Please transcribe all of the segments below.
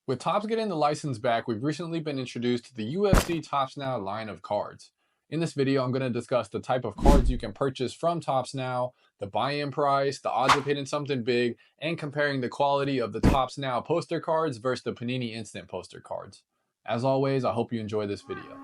With Topps getting the license back, we've recently been introduced to the UFC Topps Now line of cards. In this video, I'm going to discuss the type of cards you can purchase from Topps Now, the buy-in price, the odds of hitting something big, and comparing the quality of the Topps Now poster cards versus the Panini Instant poster cards. As always, I hope you enjoy this video.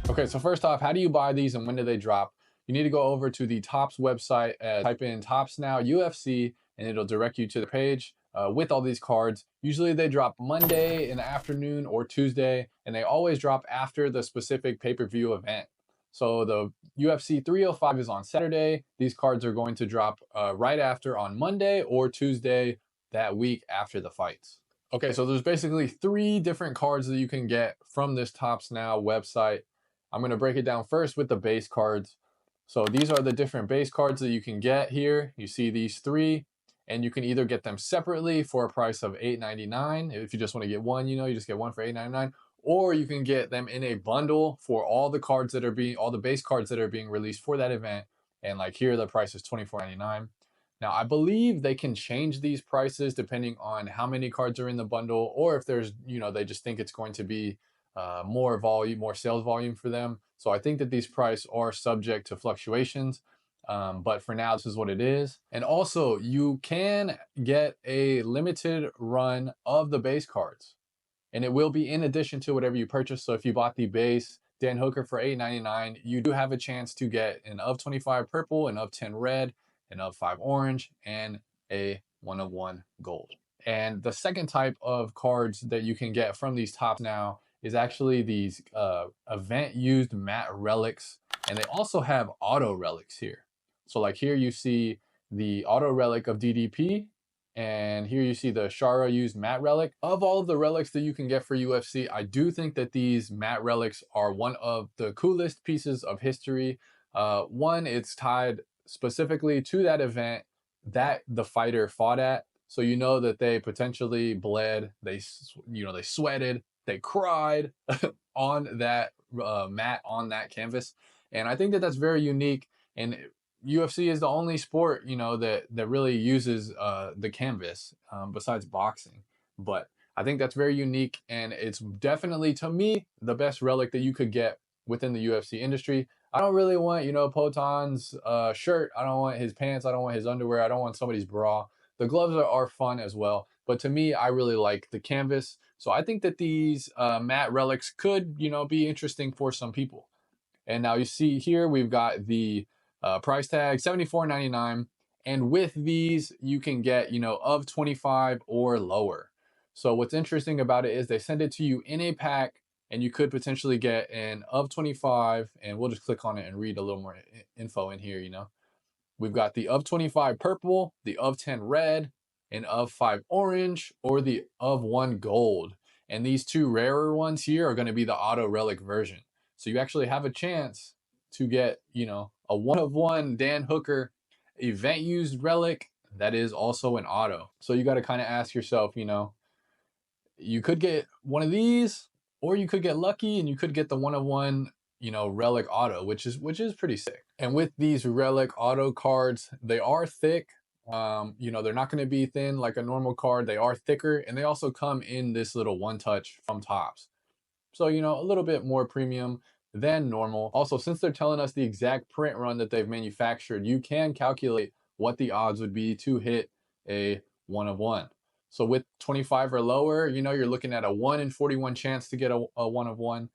Okay, so first off, how do you buy these and when do they drop? You need to go over to the Topps website, type in Topps Now UFC, and it'll direct you to the page with all these cards. Usually they drop Monday in the afternoon or Tuesday, and they always drop after the specific pay-per-view event. So the UFC 305 is on Saturday. These cards are going to drop right after on Monday or Tuesday that week after the fights. Okay, so there's basically 3 different cards that you can get from this Topps Now website. I'm going to break it down first with the base cards. So these are the different base cards that you can get here. You see these 3, and you can either get them separately for a price of $8.99. If you just want to get one, you just get one for $8.99. Or you can get them in a bundle for all the cards that are all the base cards that are being released for that event. And like here, the price is $24.99. Now, I believe they can change these prices depending on how many cards are in the bundle, or if there's, they just think it's going to be more volume, more sales volume for them. So I think that these prices are subject to fluctuations, but for now, this is what it is. And also, you can get a limited run of the base cards, and it will be in addition to whatever you purchase. So if you bought the base Dan Hooker for $8.99, you do have a chance to get an of 25 purple, an of 10 red, an of 5 orange, and a 1 of 1 gold. And the second type of cards that you can get from these Topps Now is actually these event used matte relics, and they also have auto relics here. So like here you see the auto relic of DDP, and here you see the Shara used matte relic. Of all of the relics that you can get for UFC, I do think that these matte relics are one of the coolest pieces of history. One, it's tied specifically to that event that the fighter fought at. So you know that they potentially bled, they sweated, they cried on that mat, on that canvas. And I think that that's very unique. And UFC is the only sport, that really uses the canvas besides boxing. But I think that's very unique. And it's definitely, to me, the best relic that you could get within the UFC industry. I don't really want, Poton's shirt. I don't want his pants. I don't want his underwear. I don't want somebody's bra. The gloves are fun as well. But to me, I really like the canvas. So I think that these matte relics could, be interesting for some people. And now you see here, we've got the price tag, $74.99. And with these, you can get, of 25 or lower. So what's interesting about it is they send it to you in a pack, and you could potentially get an of 25. And we'll just click on it and read a little more info in here, We've got the of 25 purple, the of 10 red, an of 5 orange, or the of 1 gold. And these 2 rarer ones here are going to be the auto relic version. So you actually have a chance to get, a 1 of 1 Dan Hooker event used relic that is also an auto. So you got to kind of ask yourself, you could get one of these, or you could get lucky and you could get the 1 of 1 relic auto, which is pretty sick. And with these relic auto cards, they are thick. They're not going to be thin like a normal card. They are thicker, and they also come in this little one touch from Topps. So, a little bit more premium than normal. Also, since they're telling us the exact print run that they've manufactured, you can calculate what the odds would be to hit a 1 of 1. So with 25 or lower, you're looking at a 1 in 41 chance to get a 1 of 1.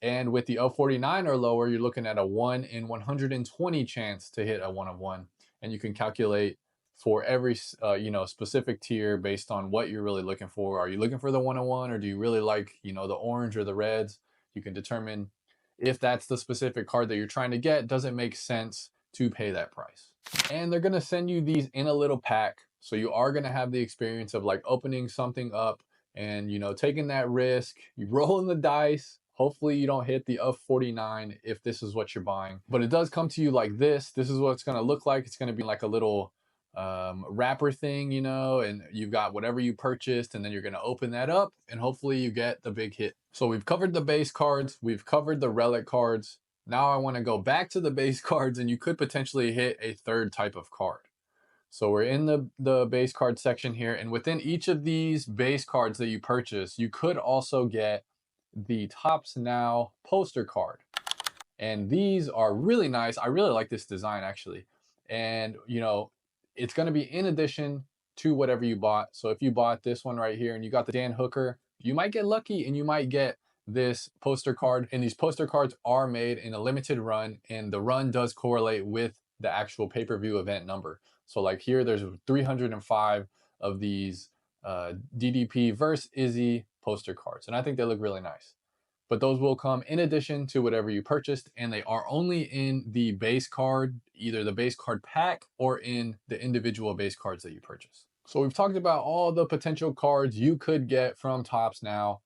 And with the of 49 or lower, you're looking at a 1 in 120 chance to hit a 1 of 1. And you can calculate for every, specific tier based on what you're really looking for. Are you looking for the 1 of 1, or do you really like, the orange or the reds? You can determine if that's the specific card that you're trying to get. Does it make sense to pay that price? And they're going to send you these in a little pack. So you are going to have the experience of like opening something up and, taking that risk. You rolling the dice. Hopefully you don't hit the of 49 if this is what you're buying. But it does come to you like this. This is what it's going to look like. It's going to be like a little wrapper thing, and you've got whatever you purchased, and then you're going to open that up, and hopefully you get the big hit. So we've covered the base cards. We've covered the relic cards. Now I want to go back to the base cards, and you could potentially hit a third type of card. So we're in the base card section here, and within each of these base cards that you purchase, you could also get the Topps Now poster card. And these are really nice. I really like this design actually. And you know, it's going to be in addition to whatever you bought. So if you bought this one right here and you got the Dan Hooker, you might get lucky and you might get this poster card. And these poster cards are made in a limited run, and the run does correlate with the actual pay-per-view event number. So like here, there's 305 of these DDP versus Izzy poster cards, and I think they look really nice. But those will come in addition to whatever you purchased, and they are only in the base card, either the base card pack or in the individual base cards that you purchase. So we've talked about all the potential cards you could get from Topps Now.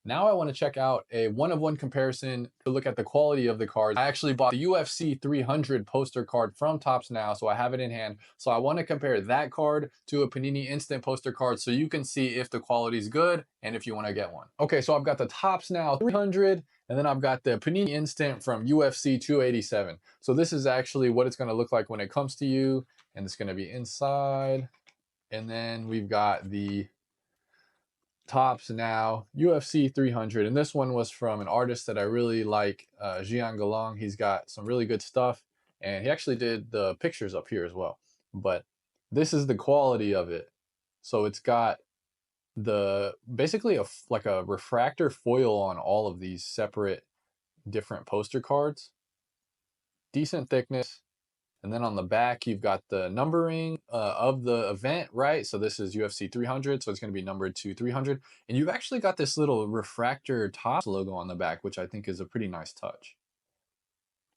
Now I want to check out a one-of-one comparison to look at the quality of the cards. I actually bought the UFC 300 poster card from Topps Now, so I have it in hand. So I want to compare that card to a Panini Instant poster card so you can see if the quality is good and if you want to get one. Okay, so I've got the Topps Now 300, and then I've got the Panini Instant from UFC 287. So this is actually what it's going to look like when it comes to you, and it's going to be inside. And then we've got the Topps Now UFC 300, and this one was from an artist that I really like, Jian Galong. He's got some really good stuff, and he actually did the pictures up here as well. But this is the quality of it. So it's got the basically like a refractor foil on all of these separate different poster cards. Decent thickness. And then on the back, you've got the numbering of the event, right? So this is UFC 300, so it's going to be numbered to 300. And you've actually got this little refractor Topps logo on the back, which I think is a pretty nice touch.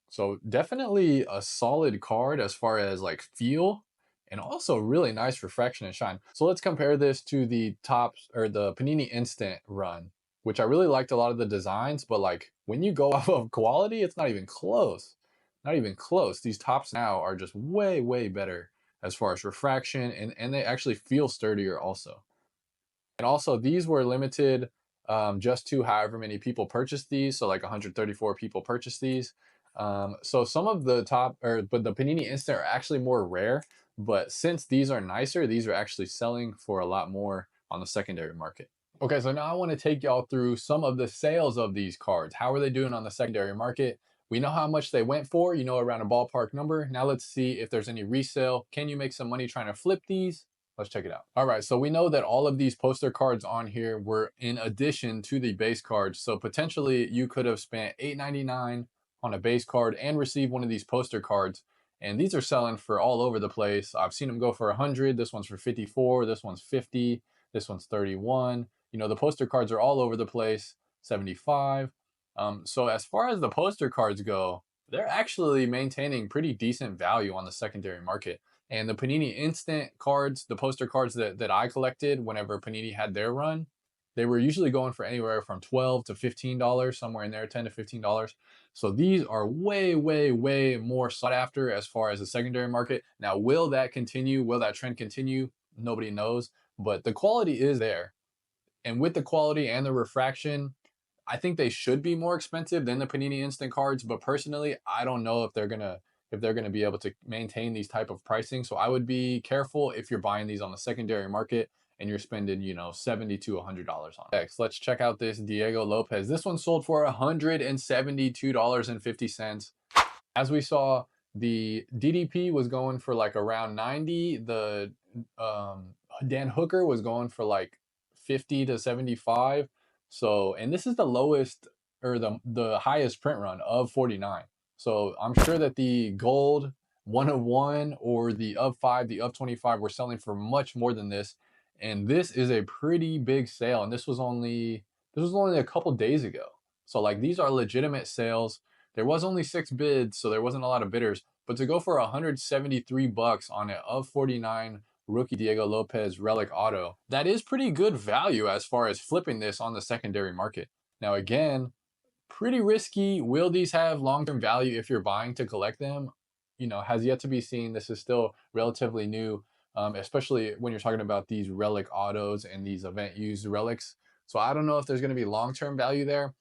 So definitely a solid card as far as like feel, and also really nice refraction and shine. So let's compare this to the Topps or the Panini Instant run, which I really liked a lot of the designs, but like when you go off of quality, it's not even close. Not even close. These Topps Now are just way, way better as far as refraction, and they actually feel sturdier also. And also these were limited just to however many people purchased these. So like 134 people purchased these. So some of the but the Panini Instant are actually more rare, but since these are nicer, these are actually selling for a lot more on the secondary market. Okay, so now I want to take y'all through some of the sales of these cards. How are they doing on the secondary market? We know how much they went for, you know, around a ballpark number. Now let's see if there's any resale. Can you make some money trying to flip these? Let's check it out. All right, so we know that all of these poster cards on here were in addition to the base cards. So potentially you could have spent $8.99 on a base card and received one of these poster cards. And these are selling for all over the place. I've seen them go for 100. This one's for 54. This one's 50. This one's 31. You know, the poster cards are all over the place. 75. So as far as the poster cards go, they're actually maintaining pretty decent value on the secondary market. And the Panini Instant cards, the poster cards that I collected whenever Panini had their run, they were usually going for anywhere from $12 to $15, somewhere in there, $10 to $15. So these are way, way, way more sought after as far as the secondary market. Now, will that continue? Will that trend continue? Nobody knows, but the quality is there. And with the quality and the refraction, I think they should be more expensive than the Panini Instant cards, but personally, I don't know if they're gonna be able to maintain these type of pricing. So I would be careful if you're buying these on the secondary market and you're spending, you know, $70 to $100 on it. Next, let's check out this Diego Lopez. This one sold for $172.50. As we saw, the DDP was going for like around 90. The Dan Hooker was going for like 50 to 75. So, and this is the lowest or the highest print run of 49. So I'm sure that the gold 101 or the of 5, the of 25 were selling for much more than this. And this is a pretty big sale. And this was only a couple days ago. So like these are legitimate sales. There was only 6 bids, so there wasn't a lot of bidders. But to go for $173 on it of 49 rookie Diego Lopez Relic auto, that is pretty good value as far as flipping this on the secondary market. Now again, pretty risky. Will these have long-term value if you're buying to collect them? You know, has yet to be seen. This is still relatively new, especially when you're talking about these Relic autos and these event used relics. So I don't know if there's going to be long-term value there,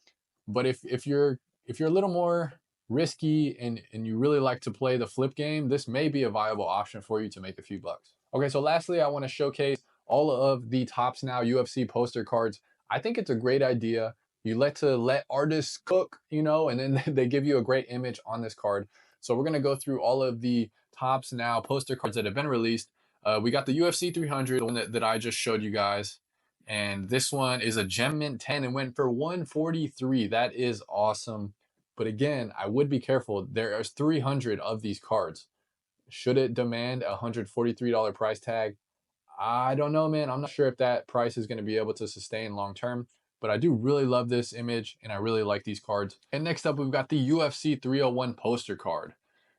but if you're a little more risky and you really like to play the flip game, this may be a viable option for you to make a few bucks. Okay, so lastly, I want to showcase all of the Topps Now UFC poster cards. I think it's a great idea. You let artists cook, you know, and then they give you a great image on this card. So we're going to go through all of the Topps Now poster cards that have been released. We got the UFC 300, the one that I just showed you guys. And this one is a Gem Mint 10 and went for 143. That is awesome. But again, I would be careful. There are 300 of these cards. Should it demand a $143 price tag? I don't know, man. I'm not sure if that price is going to be able to sustain long term. But I do really love this image and I really like these cards. And next up, we've got the UFC 301 poster card.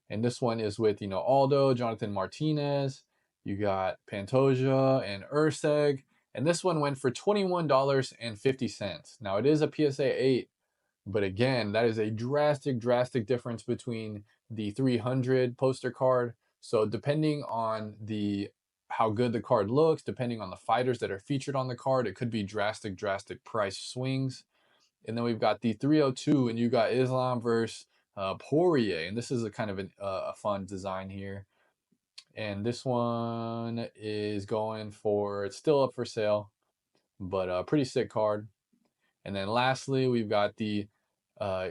And this one is with, you know, Aldo, Jonathan Martinez. You got Pantoja and Urseg. And this one went for $21.50. Now, it is a PSA 8. But again, that is a drastic difference between the 300 poster card. So depending on how good the card looks, depending on the fighters that are featured on the card, it could be drastic price swings. And then we've got the 302, and you got Islam versus Poirier. And this is a kind of a fun design here. And this one is going for, it's still up for sale, but a pretty sick card. And then lastly, we've got the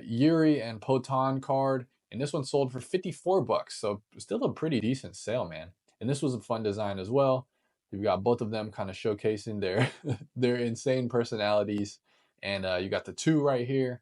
Yuri and Potan card, and this one sold for 54 bucks, so still a pretty decent sale, man. And this was a fun design as well. You've got both of them kind of showcasing their insane personalities, and you got the 2 right here,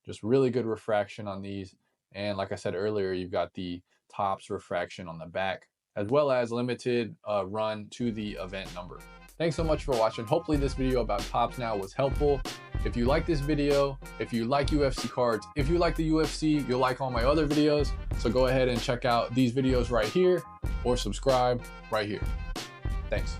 just really good refraction on these. And like I said earlier, you've got the Topps refraction on the back, as well as limited run to the event number. Thanks so much for watching. Hopefully this video about Topps Now was helpful. If you like this video, if you like UFC cards, if you like the UFC, you'll like all my other videos. So go ahead and check out these videos right here or subscribe right here. Thanks.